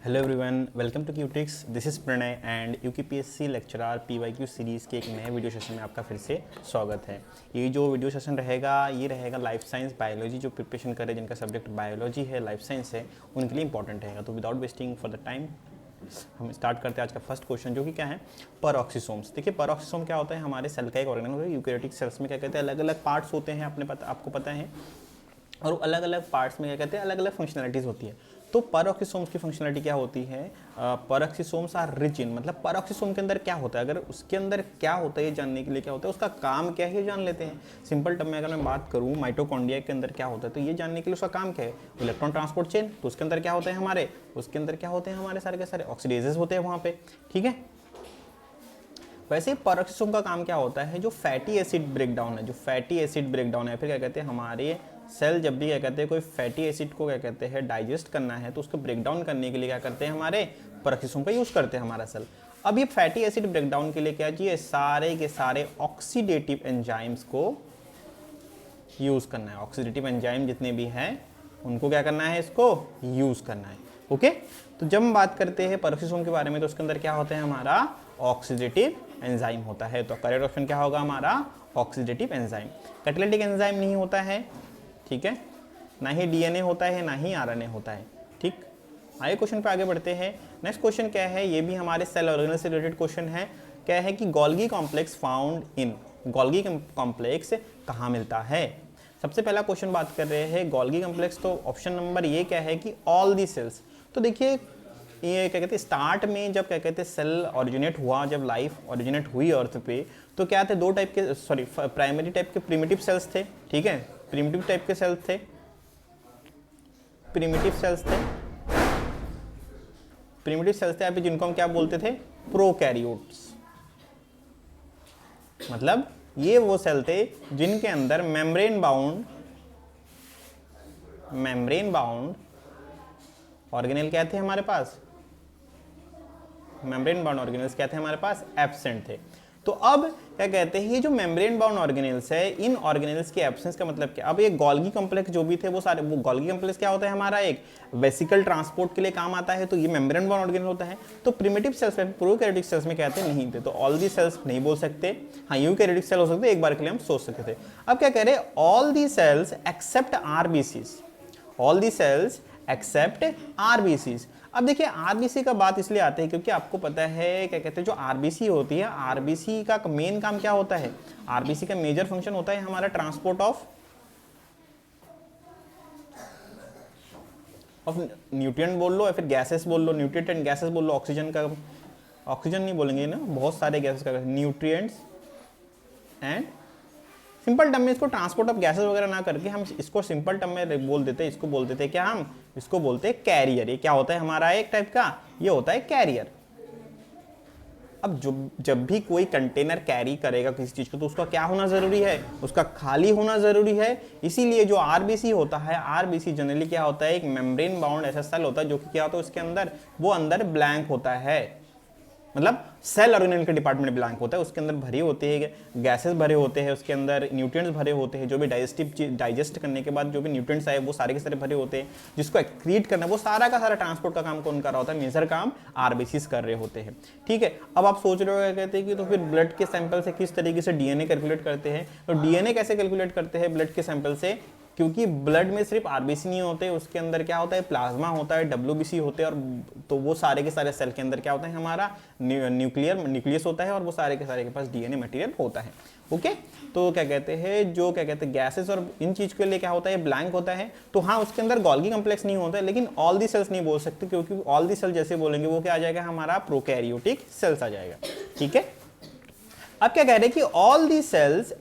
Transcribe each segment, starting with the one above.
Hello everyone, welcome to Qtrix. This is Pranay and UKPSC lecturer PYQ series के एक नए video session में आपका फिर से स्वागत है। ये जो वीडियो सेशन रहेगा ये रहेगा लाइफ साइंस बायोलॉजी, जो प्रिपरेशन करे जिनका सब्जेक्ट बायोलॉजी है, लाइफ साइंस है, उनके लिए इंपॉर्टेंट रहेगा। तो without wasting for the time हम स्टार्ट करते हैं आज का फर्स्ट क्वेश्चन, जो कि क्या है, परऑक्सीसोम्स। देखिए परऑक्सीसोम क्या होता है, हमारे सेल का एक ऑर्गेनल। यूकेरियोटिक सेल्स में क्या कहते हैं, अलग अलग पार्ट्स होते हैं, आपको पता है, और अलग अलग पार्ट्स में क्या कहते हैं, अलग अलग फंक्शनलिटीज़ होती है। तो परऑक्सीसोम्स की फंक्शनलिटी क्या होती है, परऑक्सीसोम्स आर रिच इन, मतलब परऑक्सीसोम के अंदर क्या होता है, अगर उसके अंदर क्या होता है ये जानने के लिए क्या होता है, उसका काम क्या है ये जान लेते हैं। सिंपल टर्म में अगर मैं बात करूँ माइटोकॉन्ड्रिया के अंदर क्या होता है, तो ये जानने के लिए उसका काम क्या है, इलेक्ट्रॉन ट्रांसपोर्ट चेन। तो उसके अंदर क्या होते हैं हमारे, उसके अंदर क्या होते हैं हमारे सारे के सारे ऑक्सीडेजेस होते हैं वहाँ पे, ठीक है। वैसे ही परऑक्सीसोम का काम क्या होता है, जो फैटी एसिड ब्रेकडाउन है, जो फैटी एसिड ब्रेकडाउन है, फिर क्या कहते हैं हमारे सेल जब भी क्या कहते हैं कोई फैटी एसिड को क्या कहते हैं डाइजेस्ट करना है, तो उसको ब्रेकडाउन करने के लिए क्या करते हैं हमारे परऑक्सीसोम का यूज़ करते हैं हमारा सेल। अब ये फैटी एसिड ब्रेकडाउन के लिए क्या चाहिए, सारे के सारे ऑक्सीडेटिव एंजाइम्स को यूज़ करना है। ऑक्सीडेटिव एंजाइम जितने भी हैं उनको क्या करना है, इसको यूज़ करना है। ओके, तो जब हम बात करते हैं परऑक्सीसोम के बारे में, तो उसके अंदर क्या होता है हमारा ऑक्सीडेटिव एंजाइम होता है। तो करेक्ट ऑप्शन क्या होगा हमारा ऑक्सीडेटिव एंजाइम। कैटालिटिक एंजाइम नहीं होता है, ठीक है, ना ही डीएनए होता है, ना ही आरएनए होता है, ठीक। आइए क्वेश्चन पे आगे बढ़ते हैं। नेक्स्ट क्वेश्चन क्या है, ये भी हमारे सेल ऑर्गेनल से रिलेटेड क्वेश्चन है। क्या है कि Golgi complex found in, Golgi complex कहाँ मिलता है। सबसे पहला क्वेश्चन बात कर रहे हैं गोल्गी कॉम्प्लेक्स, तो ऑप्शन नंबर ये क्या है कि ऑल दी सेल्स। तो देखिए ये क्या कहते हैं, स्टार्ट में जब क्या कहते हैं सेल ऑरिजिनेट हुआ, जब लाइफ ऑरिजिनेट हुई अर्थ पे, तो क्या थे, दो टाइप के, सॉरी प्राइमरी टाइप के प्रिमिटिव सेल्स थे, ठीक है, प्रिमिटिव टाइप के सेल्स थे, प्रिमिटिव सेल्स थे, प्रिमिटिव सेल्स थे, जिनको हम क्या बोलते थे, प्रोकैरियोट्स। मतलब ये वो सेल थे जिनके अंदर मेम्ब्रेन बाउंड ऑर्गेनेल क्या थे हमारे पास, मेम्ब्रेन बाउंड ऑर्गेनेल्स क्या थे हमारे पास, एब्सेंट थे। तो अब क्या कहते हैं, ये जो मेम्ब्रेन बाउंड ऑर्गेनेल्स है, इन ऑर्गेनेल्स के एब्सेंस का मतलब क्या। अब ये गोल्गी कॉम्प्लेक्स जो भी थे वो सारे, वो गोल्गी कॉम्प्लेक्स क्या होता है हमारा, एक वेसिकल ट्रांसपोर्ट के लिए काम आता है, तो ये मेम्ब्रेन बाउंड ऑर्गेनल होता है। तो प्रिमिटिव सेल्स में, प्रोकैरियोटिक सेल्स में कहते नहीं थे, तो ऑल दी सेल्स नहीं बोल सकते, हाँ यूकैरियोटिक सेल हो सकते, एक बार के लिए हम सोच सकते थे। अब क्या कह रहे हैं, all the cells except RBCs, all the cells except RBCs. अब देखिए आरबीसी का बात इसलिए आते हैं क्योंकि आपको पता है क्या कहते हैं, जो आरबीसी होती है, आरबीसी का मेन काम क्या होता है, आरबीसी का मेजर फंक्शन होता है हमारा ट्रांसपोर्ट ऑफ न्यूट्रिएंट बोल लो या फिर गैसेस बोल लो, न्यूट्रिएंट एंड गैसेस बोल लो, ऑक्सीजन का, ऑक्सीजन नहीं बोलेंगे ना, बहुत सारे गैसेस का, न्यूट्रिएंट्स एंड, सिंपल टर्म में इसको ट्रांसपोर्ट ऑफ गैसेस वगैरह ना करके हम इसको सिंपल टर्म में बोल देते हैं, इसको बोल देते हैं क्या, हम इसको बोलते हैं कैरियर। ये क्या होता है हमारा एक टाइप का, ये होता है कैरियर। अब जब भी कोई कंटेनर कैरी करेगा किसी चीज को, तो उसका क्या होना जरूरी है, उसका खाली होना जरूरी है। इसीलिए जो आरबीसी होता है, आरबीसी जनरली क्या होता है, एक मेम्ब्रेन बाउंड ऐसा सेल होता है जो कि क्या होता है उसके अंदर, वो अंदर ब्लैंक होता है, मतलब सेल ऑर्गेनल के डिपार्टमेंट ब्लैंक होता है, उसके अंदर भरे होते हैं गैसेस, भरे होते हैं उसके अंदर, न्यूट्रिएंट्स भरे होते हैं, जो भी डाइजेस्ट करने के बाद जो भी न्यूट्रिएंट्स आए वो सारे के सारे भरे होते हैं, जिसको एक्रीट करना, वो सारा का सारा ट्रांसपोर्ट का काम कौन कर रहा होता है, मेजर काम आरबीसीज कर रहे होते हैं, ठीक है। अब आप सोच रहे हो क्या कहते हैं कि तो फिर ब्लड के सैंपल से किस तरीके से डीएनए कैलकुलेट करते हैं, तो डीएनए कैसे कैलकुलेट करते हैं ब्लड के सैंपल से, क्योंकि ब्लड में सिर्फ आरबीसी नहीं होते, उसके अंदर क्या होता है, प्लाज्मा होता है, डब्ल्यूबीसी होते हैं, और तो वो सारे के सारे सेल के अंदर क्या होता है हमारा न्यूक्लियस होता है, और वो सारे के सारे के पास डीएनए मटेरियल होता है। ओके, तो क्या कहते हैं, जो क्या कहते हैं गैसेस और इन चीज के लिए क्या होता है, ब्लैंक होता है। तो हाँ उसके अंदर गोल्गी कॉम्प्लेक्स नहीं होता है, लेकिन ऑल दी सेल्स नहीं बोल सकते, क्योंकि ऑल दी सेल जैसे बोलेंगे वो क्या आ जाएगा हमारा, प्रोकैरियोटिक सेल्स आ जाएगा, ठीक है। अब क्या कह रहे हैं कि all the cells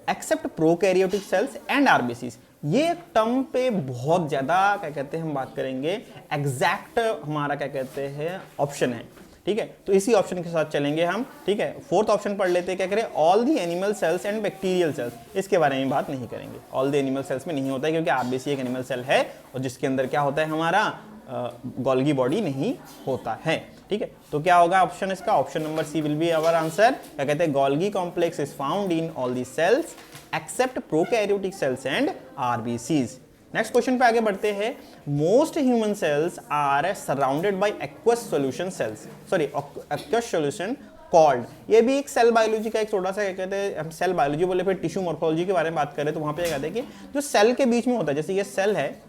except prokaryotic cells and RBCs. ये टर्म पे बहुत ज्यादा क्या कहते हैं हम बात करेंगे, एग्जैक्ट हमारा क्या कहते हैं ऑप्शन है, ठीक है। तो इसी ऑप्शन के साथ चलेंगे हम, ठीक है। फोर्थ ऑप्शन पढ़ लेते हैं, क्या करें, all the animal cells and bacterial cells, इसके बारे में बात नहीं करेंगे। ऑल दी एनिमल सेल्स में नहीं होता है, क्योंकि आरबीसी एक एनिमल सेल है और जिसके अंदर क्या होता है हमारा गोल्गी बॉडी नहीं होता है, ठीक है। तो क्या होगा ऑप्शन इसका, option number C will be our answer. क्या कहते हैं, Golgi complex is found in all the cells except prokaryotic cells and RBCs. Next question पे आगे बढ़ते हैं। Most human cells are surrounded by aqueous solution cells, sorry aqueous solution called. ये भी एक सेल बायोलॉजी का एक छोटा सा, क्या कहते हैं, हम सेल बायोलॉजी बोले फिर टिश्यू मॉर्फोलॉजी के बारे में बात करें तो वहां पे कहते हैं कि जो सेल के बीच में होता है, जैसे ये सेल है,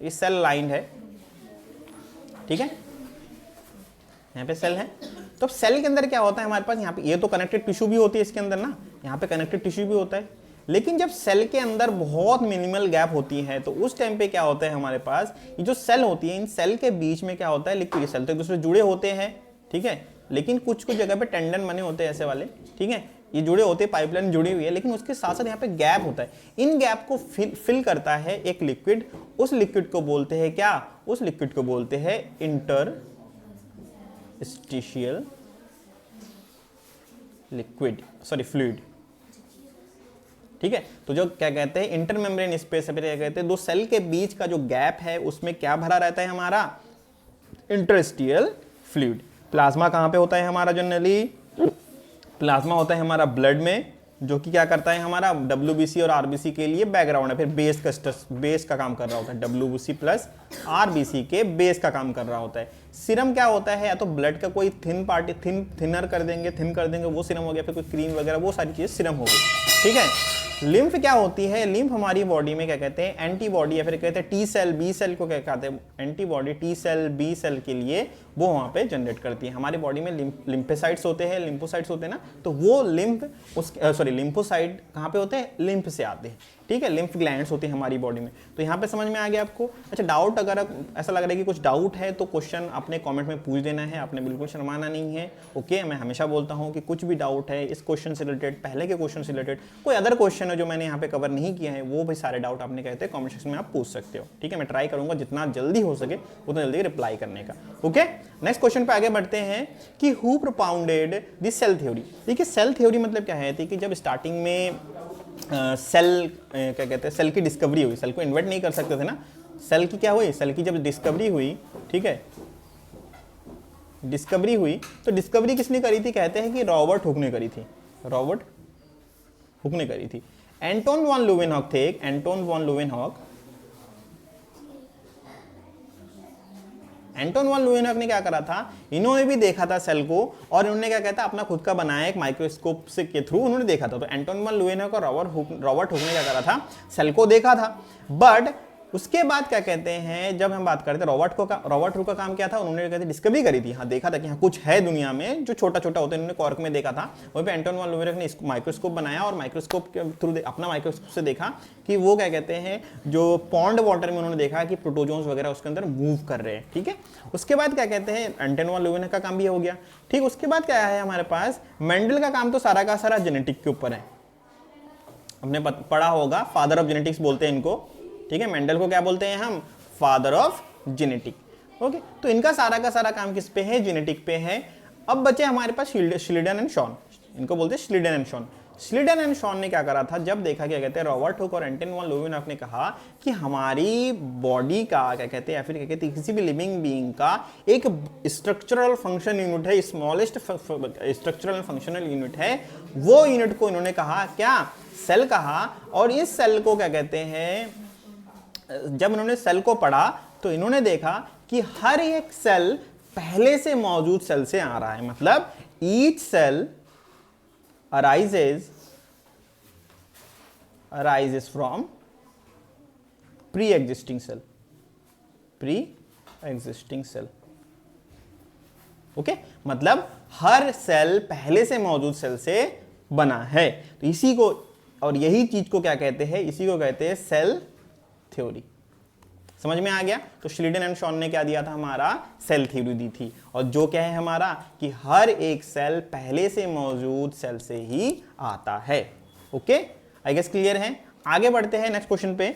ये सेल लाइन है, ठीक है, यहाँ पे सेल है, तो सेल के अंदर क्या होता है हमारे पास, यहाँ पे ये तो कनेक्टेड टिश्यू भी होती है इसके अंदर ना, यहाँ पे कनेक्टेड टिश्यू भी होता है, लेकिन जब सेल के अंदर बहुत मिनिमल गैप होती है तो उस टाइम पे क्या होता है हमारे पास, ये जो सेल होती है इन सेल के बीच में क्या होता है, लिक्विड, सेल तो एक दूसरे जुड़े होते हैं, ठीक है, लेकिन कुछ कुछ जगह पे टेंडन बने होते हैं ऐसे वाले, ठीक है, ये जुड़े होते हैं, पाइपलाइन जुड़ी हुई है, लेकिन उसके साथ साथ यहाँ पे गैप होता है, इन गैप को फिल करता है एक लिक्विड, उस लिक्विड को बोलते हैं क्या, उस लिक्विड को बोलते हैं इंटरस्टिशियल लिक्विड, सॉरी फ्लूइड, ठीक है। तो जो क्या कहते हैं इंटरमेम्ब्रेन स्पेस है, क्या कहते हैं, दो सेल के बीच का जो गैप है उसमें क्या भरा रहता है हमारा, इंटरस्टिशियल फ्लूइड। प्लाज्मा कहां पे होता है हमारा, जनरली प्लाज्मा होता है हमारा ब्लड में, जो कि क्या करता है हमारा WBC और RBC के लिए बैकग्राउंड है, फिर बेस का काम कर रहा होता है, WBC प्लस RBC के बेस का काम कर रहा होता है। सीरम क्या होता है, या तो ब्लड का कोई थिन पार्टी, थिन कर देंगे वो सीरम हो गया, फिर कोई क्रीम वगैरह वो सारी चीजें सीरम हो गई, ठीक है। लिम्फ क्या होती है, लिम्फ हमारी बॉडी में क्या कहते हैं एंटीबॉडी, या फिर कहते हैं टी सेल बी सेल को क्या कहते हैं antibody, T cell B cell के लिए वो वहां पे जनरेट करती है। हमारी बॉडी में लिम्फोसाइट्स होते हैं, लिम्फोसाइट्स होते हैं ना, तो वो लिम्फोसाइट कहाँ पे होते हैं, लिम्फ से आते हैं, ठीक है, लिम्फ ग्लैंड्स होती है हमारी बॉडी में। तो यहाँ पे समझ में आ गया आपको। अच्छा, डाउट अगर ऐसा लग रहा है कि कुछ डाउट है तो क्वेश्चन अपने कमेंट में पूछ देना है, आपने बिल्कुल शर्माना नहीं है, ओके। मैं हमेशा बोलता हूँ कि कुछ भी डाउट है इस क्वेश्चन से रिलेटेड, पहले के क्वेश्चन से रिलेटेड, कोई अदर क्वेश्चन है जो मैंने यहाँ पे कवर नहीं किया है, वो भी सारे डाउट आपने कहते हैं कमेंट सेक्शन में आप पूछ सकते हो, ठीक है। मैं ट्राई करूंगा जितना जल्दी हो सके उतना जल्दी रिप्लाई करने का, ओके। नेक्स्ट क्वेश्चन पे आगे बढ़ते हैं कि who propounded the cell theory. देखिए सेल थ्योरी मतलब क्या है कि जब स्टार्टिंग में सेल क्या कहते हैं, सेल की डिस्कवरी हुई, सेल को इन्वेंट नहीं कर सकते थे ना, सेल की क्या हुई, सेल की जब डिस्कवरी हुई, ठीक है, डिस्कवरी हुई, तो डिस्कवरी किसने करी थी, कहते हैं कि रॉबर्ट हुक ने करी थी, रॉबर्ट हुक ने करी थी। एंटोन वॉन लुवेनहॉक थे, Anton von लुवेनहॉक, Anton von Leeuwenhoek ने क्या करा था, इन्होंने भी देखा था सेल को, और इन्होंने क्या कहता अपना खुद का बनाया एक माइक्रोस्कोप से के थ्रू उन्होंने देखा था। तो एंटोन वॉन लुवेनहॉक और रॉबर्ट हुक ने क्या करा था, सेल को देखा था, बट उसके बाद क्या कहते हैं, जब हम बात करते हैं रॉबर्ट हुक का काम क्या था, उन्होंने कहते डिस्कवरी करी थी, हाँ देखा था कि हाँ कुछ है दुनिया में जो छोटा छोटा होता है, उन्होंने कॉर्क में देखा था, वहीं पे एंटोन वॉन लुवेनहॉक ने माइक्रोस्कोप बनाया और माइक्रोस्कोप के थ्रू अपना माइक्रोस्कोप से देखा कि वो क्या कहते हैं, जो पॉन्ड वाटर में उन्होंने देखा कि प्रोटोजोन्स वगैरह उसके अंदर मूव कर रहे हैं, ठीक है। उसके बाद क्या कहते हैं एंटोन वॉन लुवेनहॉक का काम भी हो गया, ठीक। उसके बाद क्या है हमारे पास, मेंडल का काम तो सारा का सारा जेनेटिक के ऊपर है, हमने पढ़ा होगा, फादर ऑफ जेनेटिक्स बोलते हैं इनको, ठीक है। मेंडल को क्या बोलते हैं हम, फादर ऑफ जेनेटिक, ओके। तो इनका सारा का सारा काम किस पे है, जेनेटिक पे है। अब बचे हमारे पास श्लीडन एंड शॉन, इनको बोलते हैं Schleiden and Schwann. Schleiden and Schwann ने क्या करा था, जब देखा क्या कहते हैं रॉबर्ट हुक और एंटोन वॉन लुवेनहॉक ने कहा कि हमारी बॉडी का क्या कहते हैं, या फिर क्या कहते हैं किसी भी लिविंग बीइंग का एक स्ट्रक्चरल फंक्शन यूनिट है, स्मॉलेस्ट स्ट्रक्चरल फंक्शनल यूनिट है, वो यूनिट को इन्होंने कहा क्या, सेल कहा। और इस सेल को क्या कहते हैं, जब उन्होंने सेल को पढ़ा तो इन्होंने देखा कि हर एक सेल पहले से मौजूद सेल से आ रहा है, मतलब each cell arises from pre-existing cell, okay. मतलब हर सेल पहले से मौजूद सेल से बना है, तो इसी को, और यही चीज को क्या कहते हैं, इसी को कहते हैं सेल थ्योरी। समझ में आ गया। तो श्लीडन एंड शॉन ने क्या दिया था, हमारा सेल थ्योरी दी थी, और जो क्या है हमारा कि हर एक सेल पहले से मौजूद सेल से ही आता है, ओके। आई गेस क्लियर है। आगे बढ़ते हैं नेक्स्ट क्वेश्चन पे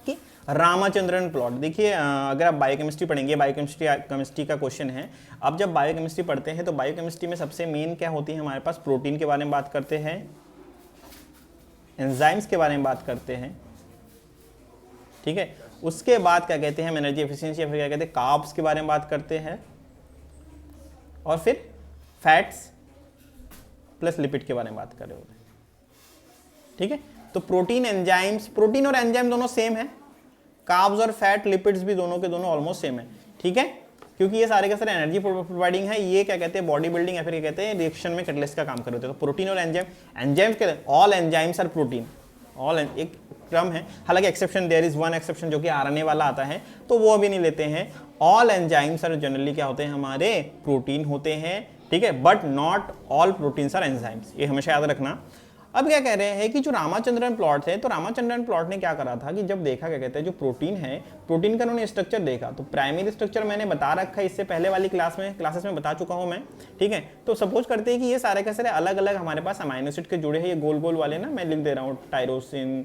कि रामाचंद्रन प्लॉट। देखिए अगर आप बायोकेमिस्ट्री पढ़ेंगे, बायोकेमिस्ट्री का क्वेश्चन है। अब जब बायोकेमिस्ट्री पढ़ते हैं तो बायोकेमिस्ट्री में सबसे मेन क्या होती है हमारे पास, प्रोटीन के बारे में बात करते हैं, एंजाइम्स के बारे में बात करते हैं, ठीक है। उसके बाद क्या कहते हैं एनर्जी एफिशिएंसी, फिर क्या कहते हैं कार्ब्स के बारे में बात करते हैं, और फिर फैट्स प्लस लिपिड के बारे में बात कर रहे होते हैं, ठीक है। तो प्रोटीन एंजाइम्स, प्रोटीन और एंजाइम दोनों सेम है, कार्ब्स और फैट लिपिड्स भी दोनों के दोनों ऑलमोस्ट सेम है, ठीक है, क्योंकि ये सारे के सारे एनर्जी प्रोवाइडिंग है, ये क्या कहते हैं बॉडी बिल्डिंग या फिर क्या कहते हैं रिएक्शन में कैटलिस्ट का काम कर रहे होते हैं। तो प्रोटीन और एंजाइम, एंजाइम्स के all enzymes are protein, all एक क्रम है, हालांकि exception, there is one exception जो कि आरएनए वाला आता है, तो वो अभी नहीं लेते हैं। ऑल एंजाइम्स आर जनरली क्या होते हैं हमारे प्रोटीन होते हैं, ठीक है, but not all proteins are enzymes, ये हमेशा याद रखना। अब क्या कह रहे हैं कि जो रामाचंद्रन प्लॉट है, तो रामाचंद्रन प्लॉट ने क्या करा था कि जब देखा क्या कहते हैं जो प्रोटीन है, प्रोटीन का उन्होंने स्ट्रक्चर देखा, तो प्राइमरी स्ट्रक्चर मैंने बता रखा है इससे पहले वाली क्लासेस में बता चुका हूं मैं, ठीक है। तो सपोज करते हैं कि ये सारे के सारे अलग अलग हमारे पास अमाइनो एसिड के जुड़े हैं, ये गोल गोल वाले ना, मैं लिख दे रहा हूँ, टायरोसिन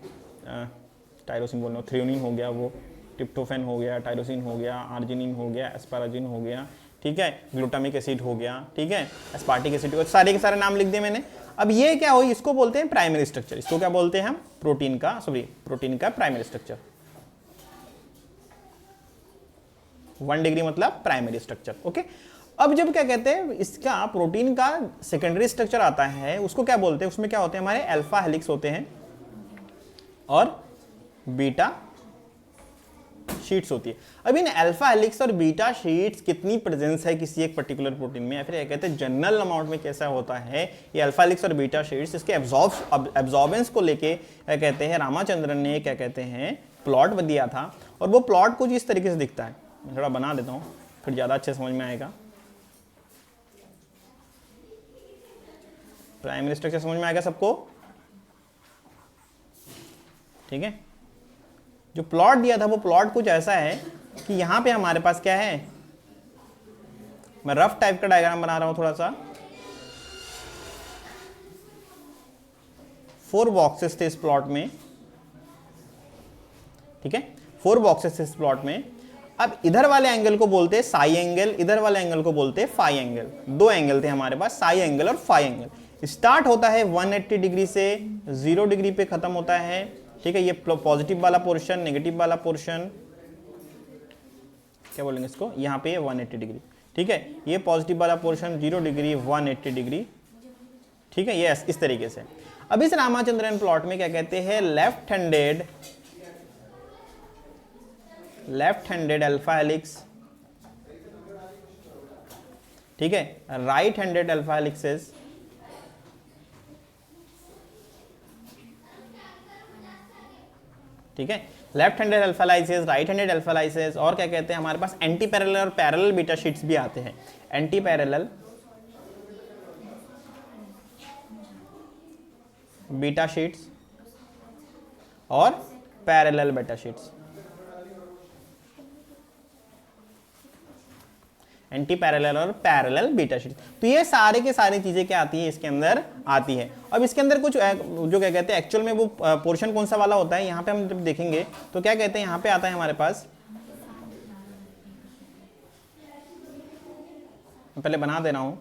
बोल रहा हूँ, थ्रियोनिन हो गया, वो ट्रिप्टोफैन हो गया, टायरोसिन हो गया, आर्जिनिन हो गया, एस्पाराजिन हो गया, ठीक है, ग्लूटामिक एसिड हो गया, ठीक है, एस्पार्टिक एसिड हो गया, सारे के सारे नाम लिख दिए मैंने। अब ये क्या हो, इसको बोलते हैं प्राइमरी स्ट्रक्चर, इसको क्या बोलते हैं हम, प्रोटीन का प्राइमरी स्ट्रक्चर। 1 डिग्री मतलब प्राइमरी स्ट्रक्चर, ओके। अब जब क्या कहते हैं इसका प्रोटीन का सेकेंडरी स्ट्रक्चर आता है, उसको क्या बोलते हैं, उसमें क्या होते हैं हमारे अल्फा हेलिक्स होते हैं और बीटा शीट्स होती है। अब इन अल्फा हेलिक्स और बीटा शीट्स कितनी प्रेजेंस है किसी एक पर्टिकुलर प्रोटीन में, या फिर कहते हैं जनरल अमाउंट में कैसा होता है ये अल्फा हेलिक्स और बीटा शीट्स, इसके एब्जॉर्बेंस को लेके क्या कहते हैं रामाचंद्रन ने क्या कहते हैं प्लॉट दिया था, और वो प्लॉट कुछ इस तरीके से दिखता है, मैं थोड़ा बना देता हूँ फिर ज़्यादा अच्छे समझ में आएगा। प्राइमरी स्ट्रक्चर समझ में आएगा सबको, ठीक है। जो प्लॉट दिया था वो प्लॉट कुछ ऐसा है कि यहां पे हमारे पास क्या है, मैं रफ टाइप का डायग्राम बना रहा हूं थोड़ा सा, 4 बॉक्सेस थे इस प्लॉट में, ठीक है, 4 बॉक्सेस थे इस प्लॉट में। अब इधर वाले एंगल को बोलते हैं साई एंगल, इधर वाले एंगल को बोलते हैं फाई एंगल। 2 एंगल थे हमारे पास, साई एंगल और फाई एंगल। स्टार्ट होता है 180 डिग्री से, 0 डिग्री पे खत्म होता है, ठीक है। ये पॉजिटिव वाला पोर्शन, नेगेटिव वाला पोर्शन, क्या बोलेंगे इसको, यहाँ पे 180 डिग्री, ठीक है। ये पॉजिटिव वाला पोर्शन 0 डिग्री, 180 डिग्री, ठीक है, ये इस तरीके से। अब इस रामाचंद्रन प्लॉट में क्या कहते हैं लेफ्ट हैंडेड अल्फा हेलिक्स, ठीक है, राइट हैंडेड अल्फा हेलिक्सेस, ठीक है, left handed alpha lysis, right handed alpha lysis, और क्या कहते हैं हमारे पास एंटी पैरेलल और पैरेलल बीटा शीट्स भी आते हैं, एंटी पैरेलल बीटा शीट्स और parallel beta sheets, anti parallel और पैरेलल बीटा शीट। तो ये सारे के सारी चीजें क्या आती है इसके अंदर आती है। अब इसके अंदर कुछ जो क्या कहते हैं एक्चुअल में वो पोर्शन कौन सा वाला होता है, यहाँ पे हम जब देखेंगे तो क्या कहते हैं यहाँ पे आता है हमारे पास, मैं पहले बना दे रहा हूं,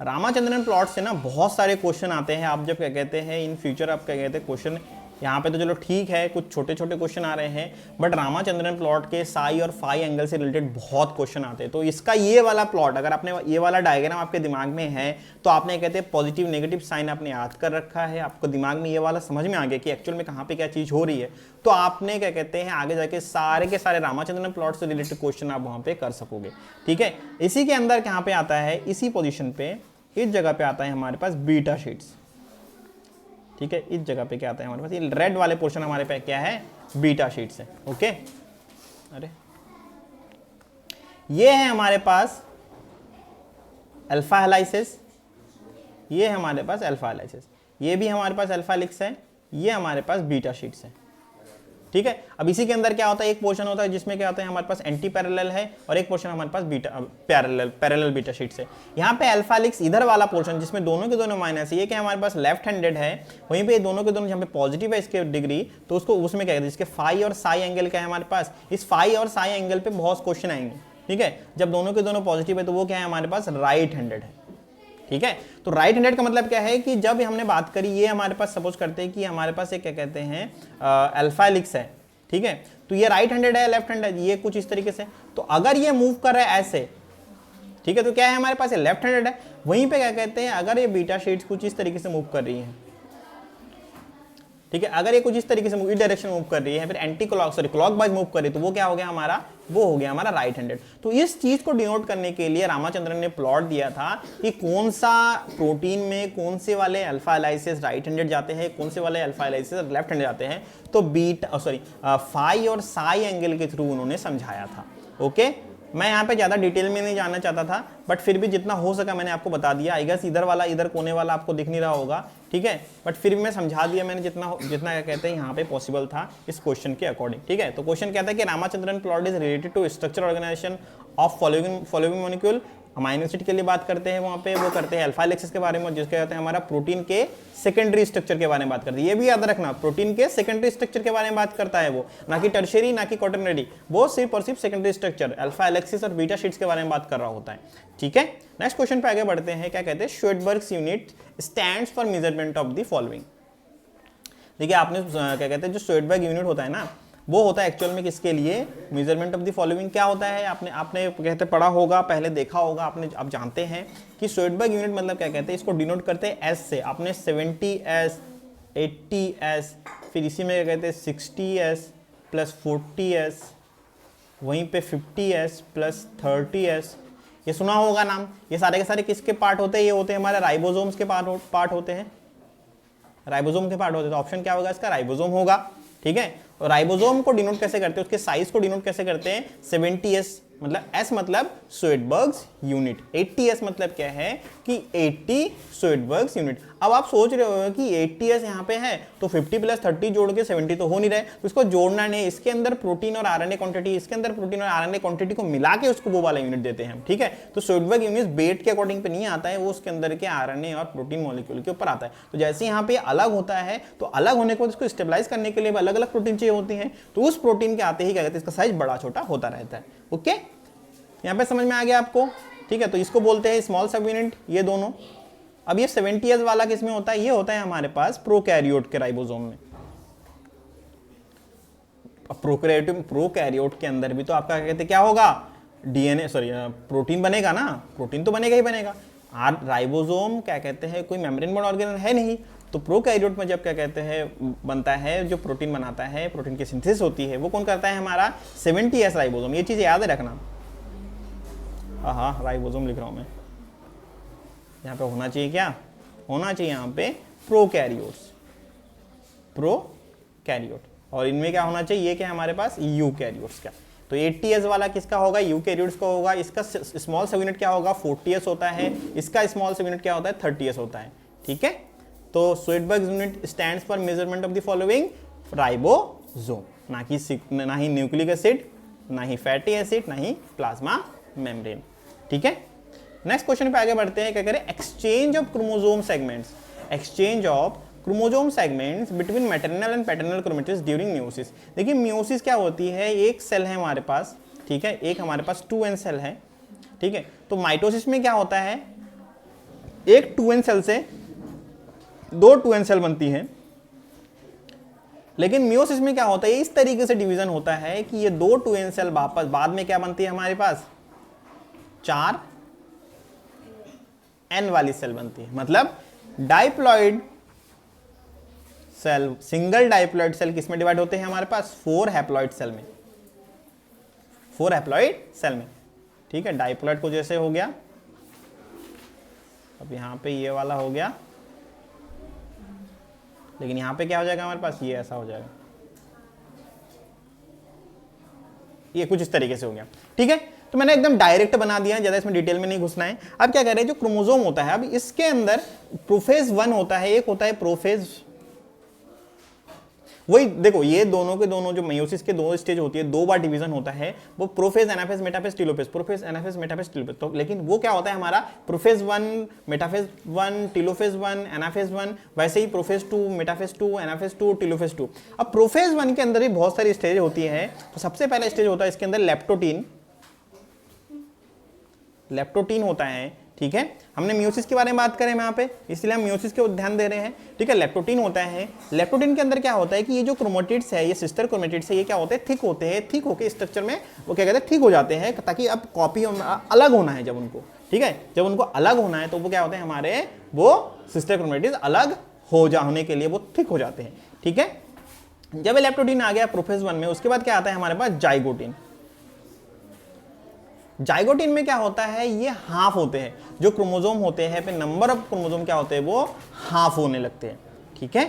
रामाचंद्रन प्लॉट से ना बहुत सारे क्वेश्चन आते हैं। आप जब क्या कहते हैं इन फ्यूचर आप क्या कहते हैं क्वेश्चन, यहाँ पे तो चलो ठीक है कुछ छोटे छोटे क्वेश्चन आ रहे हैं, बट रामाचंद्रन प्लॉट के साई और फाई एंगल से रिलेटेड बहुत क्वेश्चन आते हैं। तो इसका ये वाला प्लॉट, अगर आपने ये वाला डायग्राम आपके दिमाग में है तो आपने कहते हैं पॉजिटिव नेगेटिव साइन आपने याद कर रखा है, आपको दिमाग में ये वाला समझ में आ गया कि एक्चुअल में कहाँ पे क्या चीज़ हो रही है, तो आपने क्या कहते हैं आगे जाके सारे के सारे रामाचंद्रन प्लॉट से रिलेटेड क्वेश्चन आप वहाँ पे कर सकोगे, ठीक है। इसी के अंदर कहाँ पे आता है, इसी पोजिशन पे इस जगह पे आता है हमारे पास बीटा शीट्स, ठीक है। इस जगह पे क्या आता है हमारे पास, ये रेड वाले पोर्शन हमारे पे क्या है, बीटा शीट्स है, ओके। अरे ये है हमारे पास अल्फा हेलाइसिस, ये है हमारे पास अल्फा हेलाइसिस, ये भी हमारे पास अल्फा हेलिक्स है, ये हमारे पास बीटा शीट्स है, ठीक है। अब इसी के अंदर क्या होता है, एक पोर्शन होता है जिसमें क्या होता है हमारे पास एंटी पैरेलल है और एक पोर्शन हमारे पास बीटा पैरेलल बीटा शीट्स है। यहाँ पे अल्फा हेलिक्स इधर वाला पोर्शन जिसमें दोनों के दोनों माइनस है, ये क्या हमारे पास लेफ्ट हैंडेड है, वहीं पे दोनों के दोनों यहाँ पे पॉजिटिव है इसके डिग्री, तो उसको उसमें क्या कहते हैं, इसके फाई और साई एंगल क्या है हमारे पास, इस फाई और साई एंगल पे बहुत क्वेश्चन आएंगे, ठीक है। जब दोनों के दोनों पॉजिटिव है तो वो क्या है हमारे पास राइट हैंडेड है, ठीक है। तो राइट हैंडेड का मतलब क्या है कि जब हमने बात करी ये हमारे पास सपोज करते हैं कि हमारे पास एक क्या कहते हैं अल्फा हेलिक्स है, ठीक है। तो ये राइट हैंडेड है लेफ्ट हैंडेड, ये कुछ इस तरीके से, तो अगर ये मूव कर रहा है ऐसे ठीक है, तो क्या है हमारे पास, ये लेफ्ट हैंडेड है। वहीं पे क्या कहते हैं, अगर ये बीटा शीट्स कुछ इस तरीके से मूव कर रही है, ठीक है, अगर ये कुछ इस तरीके से इस डायरेक्शन मूव कर रही है, फिर anti clock sorry clock wise move कर रही है, तो वो क्या हो गया हमारा, वो हो गया हमारा राइट हैंडेड। तो इस चीज को डिनोट करने के लिए रामाचंद्रन ने प्लॉट दिया था कि कौन सा प्रोटीन में कौन से वाले अल्फा एलाइसिस राइट हैंडेड जाते हैं, कौन से वाले अल्फा एलाइसिस लेफ्ट हैंडेड जाते हैं। तो बीटा सॉरी फाई और साई एंगल के थ्रू उन्होंने समझाया था। ओके, मैं यहाँ पे ज़्यादा डिटेल में नहीं जानना चाहता था, बट फिर भी जितना हो सका मैंने आपको बता दिया। आई गेस इधर वाला, इधर कोने वाला आपको दिख नहीं रहा होगा, ठीक है, बट फिर भी मैं समझा दिया मैंने जितना क्या कहते हैं यहाँ पे पॉसिबल था इस क्वेश्चन के अकॉर्डिंग। ठीक है, तो क्वेश्चन कहता है कि Ramachandran plot is related to structure organisation of following molecule. Amino acid के लिए बात करते हैं, वहाँ पे वो करते हैं अल्फा एलाइसिस के बारे में, जिसके कहते हैं हमारा प्रोटीन के सेकेंडरी स्ट्रक्चर के बारे में बात करते हैं। ये भी याद रखना, प्रोटीन के सेकेंडरी स्ट्रक्चर के बारे में बात करता है वो, ना कि टर्शियरी, ना कि क्वाटरनरी, वो सिर्फ और सिर्फ सेकेंडरी स्ट्रक्चर अल्फा एलाइसिस और बीटा शीट्स के बारे में बात कर रहा होता है। ठीक है, नेक्स्ट क्वेश्चन पे आगे बढ़ते हैं। क्या कहते हैं, Svedberg's unit stands for measurement of the following. देखिए आपने क्या कहते हैं, जो श्वेटबर्ग यूनिट होता है ना, वो होता है एक्चुअल में किसके लिए, मेजरमेंट ऑफ द फॉलोइंग। क्या होता है, आपने कहते पढ़ा होगा, पहले देखा होगा आपने, आप जानते हैं कि श्वेटबर्ग यूनिट मतलब क्या कहते हैं, इसको डिनोट करते हैं एस से। आपने 70s 80s, फिर इसी में क्या कहते हैं 60s प्लस 40s, वहीं पे 50s प्लस 30s, ये सुना होगा नाम। ये सारे के सारे किसके पार्ट होते हैं, ये होते हैं हमारे राइबोसोम्स के पार्ट होते हैं, राइबोसोम के पार्ट होते हैं। तो ऑप्शन क्या होगा इसका, राइबोसोम होगा। ठीक है, और राइबोसोम को डिनोट कैसे करते हैं, उसके साइज को डिनोट कैसे करते हैं, 70s मतलब S मतलब श्वेटबर्ग्स यूनिट, 80s मतलब क्या है कि 80 श्वेटबर्ग्स यूनिट। अब आप सोच रहे हो कि 80s यहाँ पे है तो 50 प्लस 30 जोड़ के 70 तो हो नहीं रहे, तो इसको जोड़ना नहीं, इसके अंदर प्रोटीन और आरएनए क्वांटिटी, इसके अंदर प्रोटीन और आरएनए क्वांटिटी को मिला के उसको वो वाला यूनिट देते हैं। ठीक है, तो श्वेटबर्ग यूनिट वेट के अकॉर्डिंग पे नहीं आता है, वो उसके अंदर के आरएनए और प्रोटीन मॉलिक्यूल के ऊपर आता है। तो जैसे यहाँ पे अलग होता है, तो अलग होने के बाद इसको स्टेबलाइज करने के लिए अलग अलग प्रोटीन चाहिए होती है, तो उस प्रोटीन के आते ही क्या कहते हैं, इसका साइज बड़ा छोटा होता रहता है। ओके, यहाँ पे समझ में आ गया आपको। ठीक है, तो इसको बोलते हैं स्मॉल सब यूनिट, ये दोनों। अब ये 70s वाला किसमें होता है, ये होता है हमारे पास प्रोकैरियोट के राइबोसोम में। प्रोकैरियोट के अंदर भी तो आपका क्या कहते हैं, क्या होगा, डीएनए सॉरी प्रोटीन बनेगा ना, प्रोटीन तो बनेगा ही बनेगा। राइबोसोम क्या कहते हैं, कोई मेम्ब्रेन बोर्ड ऑर्गेनल है नहीं, तो प्रोकैरियोट में जब क्या कहते हैं बनता है, जो प्रोटीन बनाता है, प्रोटीन की सिंथेसिस होती है, वो कौन करता है, हमारा 70s राइबोसोम। ये चीज़ याद रखना। हाँ, राइबोसोम लिख रहा हूँ मैं, यहाँ पे होना चाहिए, क्या होना चाहिए यहाँ पे, प्रोकैरियोट्स, प्रोकैरियोट, और इनमें क्या होना चाहिए, ये क्या हमारे पास, यूकैरियोट्स का। तो 80s वाला किसका होगा, यूकैरियोट्स का होगा। इसका स्मॉल सब यूनिट क्या होगा, 40s होता है, इसका स्मॉल सब यूनिट क्या होता है, 30s होता है। ठीक है, तो Svedberg unit stands for measurement of the following, ribosome, ना ही न्यूक्लिक एसिड, ना ही फैटी एसिड, ना ही प्लाज्मा मेम्ब्रेन। ठीक है, नेक्स्ट क्वेश्चन पे आगे बढ़ते हैं। क्या करें, exchange of chromosome segments, exchange of chromosome segments between maternal and paternal chromatids during meiosis. देखिए मियोसिस क्या होती है, एक सेल है हमारे पास, ठीक है, एक हमारे पास 2n सेल है। ठीक है, तो माइटोसिस में क्या होता है, एक 2n सेल से 2 2n सेल बनती है, लेकिन मियोसिस में क्या होता है, इस तरीके से डिवीजन होता है कि ये 2 2n सेल वापस बाद में क्या बनती है हमारे पास, 4 n वाली सेल बनती है। मतलब diploid cell, single diploid cell किसमें डिवाइड होते हैं हमारे पास, 4 हैप्लॉइड सेल में, 4 हैप्लॉइड सेल में। ठीक है, डाइप्लॉइड को जैसे हो गया, अब यहां पे ये वाला हो गया, लेकिन यहां पे क्या हो जाएगा हमारे पास, ये ऐसा हो जाएगा, ये कुछ इस तरीके से हो गया। ठीक है, तो मैंने एकदम डायरेक्ट बना दिया, ज्यादा इसमें डिटेल में नहीं घुसना है। अब क्या कह रहे हैं, जो क्रोमोसोम होता है, अब इसके अंदर प्रोफेज 1 होता है, एक होता है प्रोफेज, वही देखो ये दोनों के दोनों जो मेयोसिस के 2 स्टेज होती है, 2 बार डिवीजन होता है, वो prophase, anaphase, metaphase, telophase, prophase, anaphase, metaphase, telophase. तो लेकिन वो क्या होता है हमारा, प्रोफेज 1, मेटाफेज 1, टेलोफेज 1, एनाफेज 1, वैसे ही प्रोफेज 2, मेटाफेज 2, एनाफेज 2, टेलोफेज 2। अब प्रोफेज 1 के अंदर भी बहुत सारी स्टेज होती है। तो सबसे पहला स्टेज होता है इसके अंदर लेप्टोटीन, लेप्टोटीन होता है। ठीक है, हमने मियोसिस के बारे में बात करें यहाँ पे, इसलिए हम मियोसिस के ध्यान दे रहे हैं। ठीक है, लेप्टोटीन होता है, लेप्टोटीन के अंदर क्या होता है कि ये जो क्रोमेटिड्स है, ये सिस्टर क्रोमेटिड्स है, ये क्या होते हैं, थिक होते हैं, थिक होके स्ट्रक्चर में वो क्या कहते हैं, थिक हो जाते हैं, ताकि अब कॉपी अलग होना है जब उनको, ठीक है, जब उनको अलग होना है तो वो क्या होते हैं हमारे, वो सिस्टर क्रोमेटिड्स अलग होने के लिए वो थिक हो जाते हैं। ठीक है, जब लेप्टोटीन आ गया प्रोफेज 1 में, उसके बाद क्या आता है हमारे पास, जाइगोटीन। जाइगोटीन में क्या होता है, ये हाफ होते हैं, जो क्रोमोसोम होते हैं, फिर नंबर ऑफ क्रोमोसोम क्या होते हैं, वो हाफ होने लगते हैं। ठीक है,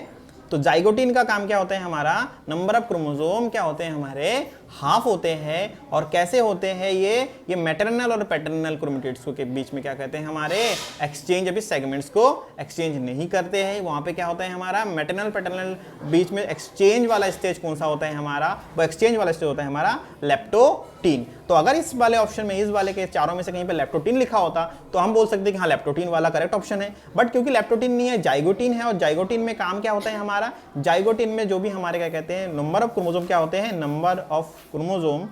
तो जाइगोटीन का काम क्या होता है हमारा, नंबर ऑफ क्रोमोसोम क्या होते हैं हमारे, हाफ होते हैं। और कैसे होते हैं ये मैटरनल और पैटर्नल क्रोमेटिड्स के बीच में क्या कहते हैं हमारे, एक्सचेंज, अभी सेगमेंट्स को एक्सचेंज नहीं करते हैं, वहां पे क्या होता है हमारा, मैटरनल पैटर्नल बीच में एक्सचेंज वाला स्टेज कौन सा होता है हमारा, वो एक्सचेंज वाला स्टेज होता है हमारा लेप्टोटीन। तो अगर इस वाले ऑप्शन में, इस वाले के चारों में से कहीं पे लेप्टोटीन लिखा होता तो हम बोल सकते हैं कि हाँ लेप्टोटीन वाला करेक्ट ऑप्शन है, बट क्योंकि लेप्टोटीन नहीं है, जाइगोटीन है, और जाइगोटीन में काम क्या होता है हमारा, जाइगोटीन में जो भी हमारे क्या कहते हैं, नंबर ऑफ क्रोमोसोम क्या होते हैं, नंबर ऑफ क्रोमोसोम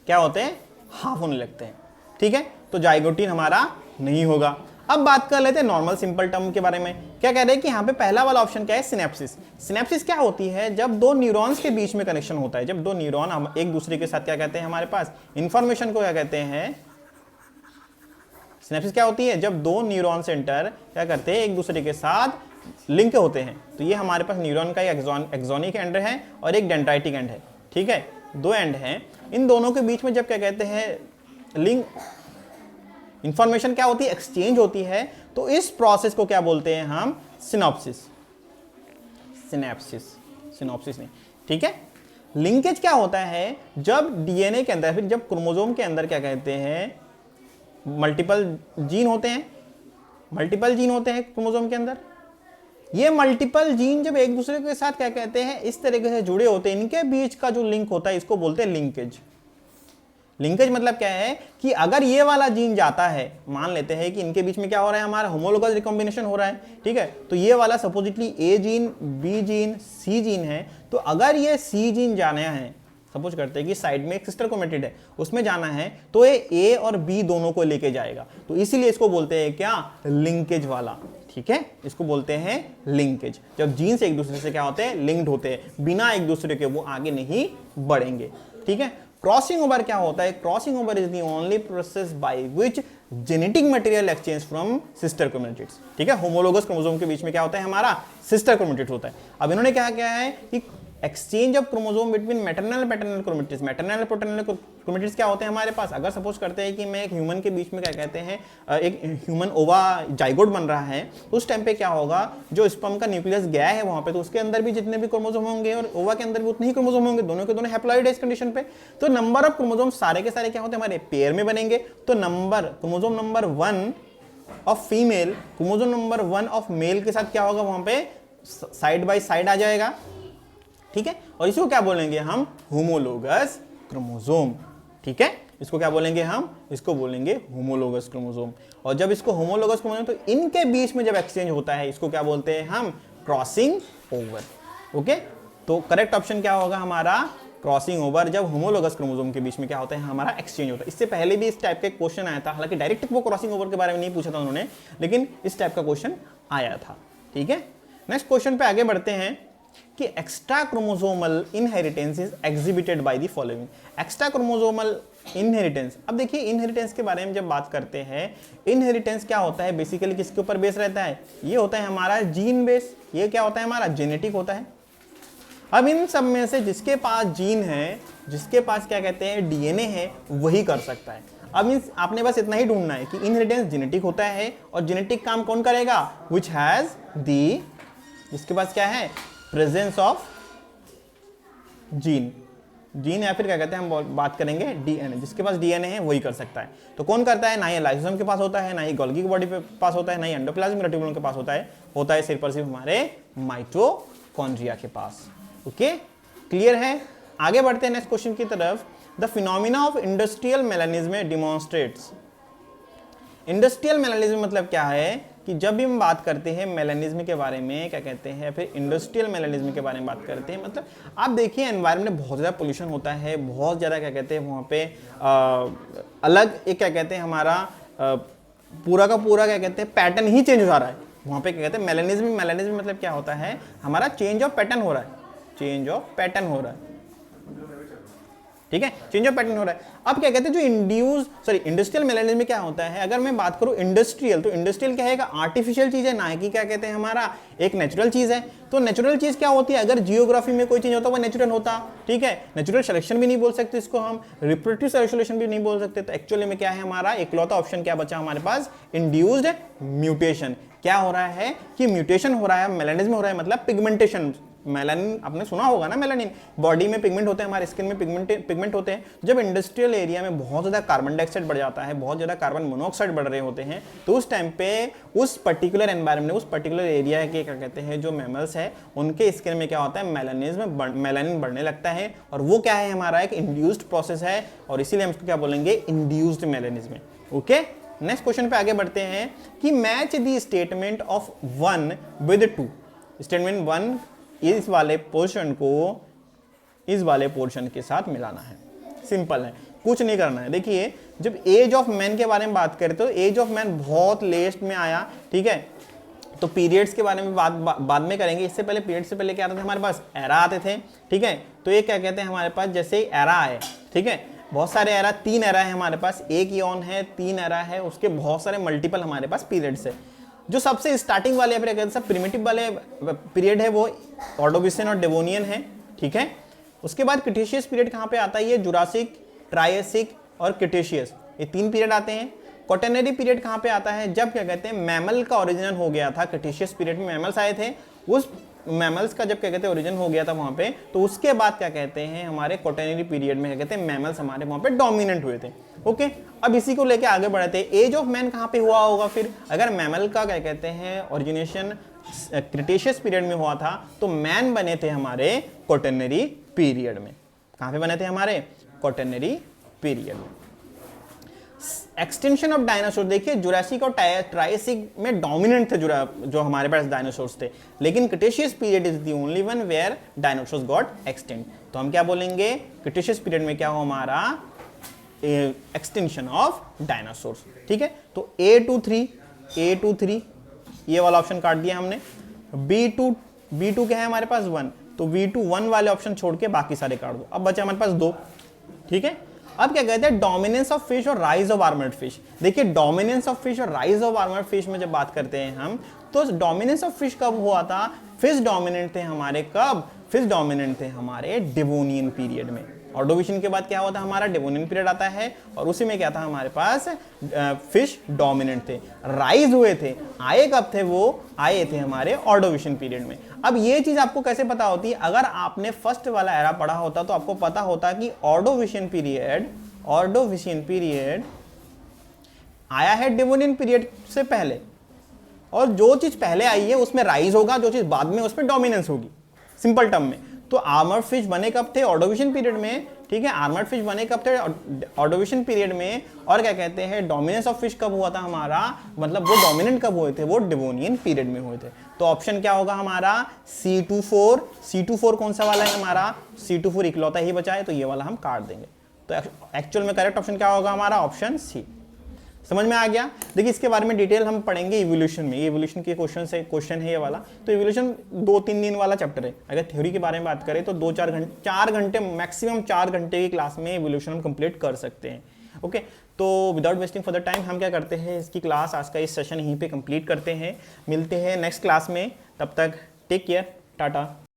क्या होते हैं, हाफ होने लगते हैं। ठीक है, तो जाइगोटीन हमारा नहीं होगा। अब बात कर लेते हैं नॉर्मल सिंपल टर्म के बारे में। क्या कह रहे हैं कि यहाँ पे पहला वाला ऑप्शन क्या है, सिनेप्सिस। सिनेप्सिस क्या होती है, जब दो न्यूरॉन्स के बीच में कनेक्शन होता है, जब दो न्यूरॉन हम एक दूसरे के साथ क्या कहते हैं हमारे पास, इंफॉर्मेशन को क्या कहते हैं, सिनेप्सिस क्या होती है, जब दो न्यूरॉन सेंटर क्या करते हैं, एक दूसरे के साथ लिंक होते हैं। तो ये हमारे पास न्यूरॉन का एक्सोनिक एंड है और एक डेंड्राइटिक एंड है। ठीक है, दो एंड हैं, इन दोनों के बीच में जब क्या कहते हैं, लिंक, इंफॉर्मेशन क्या होती है, एक्सचेंज होती है, तो इस प्रोसेस को क्या बोलते हैं हम, सिनॉप्सिस। सिनेप्सिस, सिनॉप्सिस नहीं। ठीक है, लिंकेज क्या होता है, जब डीएनए के अंदर, फिर जब क्रोमोसोम के अंदर क्या कहते हैं, मल्टीपल जीन होते हैं, मल्टीपल जीन होते हैं क्रोमोसोम के अंदर। ये मल्टीपल जीन जब एक दूसरे के साथ क्या कहते हैं, इस तरीके से जुड़े होते हैं, इनके बीच का जो लिंक होता है इसको बोलते हैं लिंकेज। लिंकेज मतलब क्या है कि अगर ये वाला जीन जाता है, मान लेते हैं कि इनके बीच में क्या हो रहा है हमारा, होमोलोगस रिकॉम्बिनेशन हो रहा है। ठीक है, तो ये वाला सपोजिटली ए जीन, बी जीन, सी जीन है, तो अगर ये सी जीन जाना है, सपोज करते हैं कि साइड में एक सिस्टर क्रोमेटिड है, उसमें जाना है, तो ये ए और बी दोनों को लेके जाएगा, तो इसीलिए इसको बोलते हैं क्या, लिंकेज वाला। ठीक है, इसको बोलते हैं लिंकेज, जब जीन से एक दूसरे से क्या होते हैं, लिंक्ड होते हैं, बिना एक दूसरे के वो आगे नहीं बढ़ेंगे। ठीक है, क्रॉसिंग ओवर क्या होता है, crossing over is the only process by which genetic material exchange from sister chromatids. ठीक है, होमोलोगस क्रोमोसोम के बीच में क्या होता है हमारा, सिस्टर क्रोमेटिड्स होता है। अब इन्होंने क्या किया है कि exchange of chromosome between maternal paternal chromatids. Maternal paternal chromatids क्या होते हैं हमारे पास, अगर सपोज करते हैं कि मैं एक ह्यूमन के बीच में क्या कहते हैं, एक ह्यूमन ओवा जाइगोट बन रहा है, तो उस टाइम पे क्या होगा, जो स्पर्म का न्यूक्लियस गया है वहां पे, तो उसके अंदर भी जितने भी क्रोमोसोम होंगे और ओवा के अंदर भी उतने ही क्रोमोसोम होंगे, दोनों के दोनों हैप्लॉइड है इस कंडीशन पे। तो नंबर ऑफ क्रोमोसोम सारे के सारे क्या होते हैं हमारे, पेयर में बनेंगे। तो number, chromosome number 1 of female, chromosome number 1 of male के साथ क्या होगा, वहां पे साइड बाय साइड आ जाएगा। ठीक है, और इसको क्या बोलेंगे हम, होमोलोगस क्रोमोसोम। ठीक है, इसको क्या बोलेंगे हम, इसको बोलेंगे होमोलोगस क्रोमोसोम। और जब इसको होमोलोगस क्रोमोसोम, तो इनके बीच में जब एक्सचेंज होता है, इसको क्या बोलते हैं हम, क्रॉसिंग ओवर। ओके, तो करेक्ट ऑप्शन क्या होगा हमारा, क्रॉसिंग ओवर, जब होमोलोगस क्रोमोसोम के बीच में क्या होता है हमारा, एक्सचेंज होता है। इससे पहले भी इस टाइप का क्वेश्चन आया था, हालांकि डायरेक्ट वो क्रॉसिंग ओवर के बारे में नहीं पूछा था उन्होंने, लेकिन इस टाइप का क्वेश्चन आया था। ठीक है, नेक्स्ट क्वेश्चन पे आगे बढ़ते हैं कि extra chromosomal inheritance is exhibited by the following. Extra chromosomal inheritance, अब देखिए इनहेरिटेंस के बारे में जब बात करते हैं, इनहेरिटेंस क्या होता है, बेसिकली किसके ऊपर बेस रहता है, ये होता है हमारा जीन बेस, ये क्या होता है हमारा, जेनेटिक होता है। अब इन सब में से जिसके पास जीन है, जिसके पास क्या कहते हैं डीएनए है, वही कर सकता है। अब इन आपने बस इतना ही ढूंढना है कि इनहेरिटेंस जेनेटिक होता है, और जेनेटिक काम कौन करेगा, व्हिच हैज दी, जिसके पास क्या है, प्रेजेंस ऑफ जीन, जीन या फिर क्या कहते हैं हम बात करेंगे डीएनए, जिसके पास डीएनए है वही कर सकता है। तो कौन करता है, ना ये लाइसोसोम के पास होता है, ना ही गोल्गी की बॉडी पे पास होता है, ना ही एंडोप्लाज्मिक रेटिकुलम के पास होता है सिर्फ और सिर्फ हमारे माइटोकॉन्ड्रिया के पास। ओके, क्लियर है। आगे बढ़ते हैं नेक्स्ट क्वेश्चन की तरफ। The phenomena of industrial melanism demonstrates. Industrial melanism मतलब क्या है कि जब भी हम बात करते हैं मेलानिज्म के बारे में, क्या कहते हैं, फिर इंडस्ट्रियल मेलानिज्म के बारे में बात करते हैं, मतलब आप देखिए एनवायरनमेंट में बहुत ज़्यादा पोल्यूशन होता है, बहुत ज़्यादा क्या कहते हैं वहाँ पे अलग एक क्या कहते हैं हमारा पूरा का पूरा क्या कहते हैं पैटर्न ही चेंज हो जा रहा है। वहाँ पे क्या कहते हैं मेलानिज्म, मेलानिज्म मतलब क्या होता है हमारा चेंज ऑफ पैटर्न हो रहा है, चेंज ऑफ पैटर्न हो रहा है, ठीक है, चेंज ऑफ पैटर्न हो रहा है। अब क्या कहते हैं जो इंडस्ट्रियल मेलानिज्म में क्या होता है, अगर मैं बात करूं इंडस्ट्रियल, तो इंडस्ट्रियल क्या है, आर्टिफिशियल चीज है, ना कि क्या कहते हैं हमारा एक नेचुरल चीज है। तो नेचुरल चीज क्या होती है, अगर जियोग्राफी में कोई चेंज होता है वो नेचुरल होता, ठीक है, नेचुरल सिलेक्शन भी नहीं बोल सकते इसको हम, रिप्रोडक्टिव सिलेक्शन भी नहीं बोल सकते। तो एक्चुअली में क्या है हमारा इकलौता ऑप्शन क्या बचा हमारे पास, इंड्यूस्ड म्यूटेशन। क्या हो रहा है कि म्यूटेशन हो रहा है, मेलानिज्म हो रहा है, मतलब पिगमेंटेशन। मेलानिन आपने सुना होगा ना, मेलानिन बॉडी में पिगमेंट होते हैं, हमारे स्किन में पिगमेंट होते हैं। जब इंडस्ट्रियल एरिया में बहुत ज़्यादा कार्बन डाइऑक्साइड बढ़ जाता है, बहुत ज़्यादा कार्बन मोनोऑक्साइड बढ़ रहे होते हैं, तो उस टाइम पे उस पर्टिकुलर एनवायरनमेंट, उस पर्टिकुलर एरिया के क्या कहते हैं जो मैमल्स है उनके स्किन में क्या होता है, मेलानिन बढ़ने लगता है। और वो क्या है हमारा एक इंड्यूस्ड प्रोसेस है, और इसीलिए हम इसको क्या बोलेंगे, induced melanism. Okay, next question पे आगे बढ़ते हैं कि match the statement of 1 with 2। Statement 1 इस वाले पोर्शन को इस वाले पोर्शन के साथ मिलाना है। सिंपल है, कुछ नहीं करना है। देखिए जब एज ऑफ मैन के बारे में बात करें तो एज ऑफ मैन बहुत लेस्ट में आया, ठीक है, तो पीरियड्स के बारे में बाद में करेंगे। इससे पहले पीरियड से पहले क्या आते थे हमारे पास, एरा आते थे, ठीक है। तो ये क्या कहते हैं हमारे पास, जैसे एरा आए, ठीक है, बहुत सारे एरा, 3 एरा है हमारे पास, एक ईओन है, 3 एरा है, उसके बहुत सारे मल्टीपल हमारे पास पीरियड्स है। जो सबसे स्टार्टिंग वाले प्रिमिटिव वाले पीरियड है वो ऑर्डोविशियन और डेवोनियन है, ठीक है। उसके बाद क्रिटेशियस पीरियड कहाँ पे आता है, ये जुरासिक, ट्रायसिक और क्रिटेशियस, ये 3 पीरियड आते हैं। क्वाटरनरी पीरियड कहाँ पे आता है, जब क्या कहते हैं मैमल का ओरिजिन हो गया था, क्रिटेशियस पीरियड में मैमल्स आए थे, उस मैमल्स का जब क्या कहते हैं ओरिजिन हो गया था वहाँ पे, तो उसके बाद क्या कहते हैं हमारे क्वाटरनरी पीरियड में क्या कहते हैं मैमल्स हमारे वहाँ पे डोमिनेंट हुए थे। ओके, अब इसी को लेके आगे बढ़ते हैं। एज ऑफ मैन कहाँ पे हुआ होगा फिर, अगर मैमल का क्या कहते हैं ओरिजिनेशन क्रिटेशियस पीरियड में हुआ था, तो मैन बने थे हमारे क्वाटरनरी पीरियड में। कहाँ पे बने थे हमारे, क्वाटरनरी पीरियड में। एक्सटेंशन ऑफ डायनासोर, देखिए जुरासिक और ट्रायसिक में डोमिनेंट थे जो हमारे पास डायनासोर्स थे, लेकिन Cretaceous period is the only one where dinosaurs got extend. तो हम क्या बोलेंगे, क्रिटेशियस पीरियड में क्या हो हमारा एक्सटेंशन ऑफ डायनासोर्स, ठीक है। तो A23 ये वाला ऑप्शन काट दिया हमने। B2 क्या है हमारे पास 1, तो V2 1 वाले ऑप्शन छोड़ के बाकी सारे काट दो। अब बचे हमारे पास 2, ठीक है। अब क्या कहते हैं डोमिनेंस ऑफ फिश और राइज ऑफ आर्मर्ड फिश। देखिए डोमिनेंस ऑफ फिश और राइज ऑफ आर्मर्ड फिश में जब बात करते हैं हम, तो डोमिनेंस ऑफ फिश कब हुआ था, फिश डोमिनेंट थे हमारे कब, फिश डोमिनेंट थे हमारे डेवोनियन पीरियड में। ऑर्डोविशियन के बाद क्या होता है हमारा डेवोनियन पीरियड आता है, और उसी में क्या था हमारे पास फिश डोमिनेंट थे। राइज हुए थे, आए कब थे, वो आए थे हमारे ऑर्डोविशियन पीरियड में। अब ये चीज आपको कैसे पता होती है, अगर आपने फर्स्ट वाला एरा पढ़ा होता तो आपको पता होता कि ऑर्डोविशियन पीरियड आया है डेवोनियन पीरियड से पहले, और जो चीज पहले आई है उसमें राइज होगा, जो चीज बाद में उसमें डोमिनेंस होगी, सिंपल टर्म में। तो आर्मर्ड फिश बने कब थे, ऑर्डोविशियन पीरियड में, ठीक है। आर्मर्ड फिश बने कब थे, ऑर्डोविशियन पीरियड में। और क्या कहते हैं डोमिनेंस ऑफ फिश कब हुआ था हमारा, मतलब वो डोमिनेंट कब हुए थे, वो डेवोनियन पीरियड में हुए थे। तो ऑप्शन क्या होगा हमारा C24 कौन सा वाला है हमारा, C24 इकलौता ही बचा है, तो ये वाला हम काट देंगे। तो एक्चुअल में करेक्ट ऑप्शन क्या होगा हमारा, ऑप्शन सी। समझ में आ गया। देखिए इसके बारे में डिटेल हम पढ़ेंगे इवोल्यूशन में, ये इवोल्यूशन के क्वेश्चन है ये वाला। तो इवोल्यूशन 2-3 दिन वाला चैप्टर है। अगर थ्योरी के बारे में बात करें तो 4 घंटे मैक्सिमम 4 घंटे की क्लास में इवोल्यूशन हम कंप्लीट कर सकते हैं। ओके, तो without wasting for the time हम क्या करते हैं, इसकी क्लास, आज का इस सेशन यहीं पे कंप्लीट करते हैं। मिलते हैं नेक्स्ट क्लास में, तब तक टेक केयर, टाटा।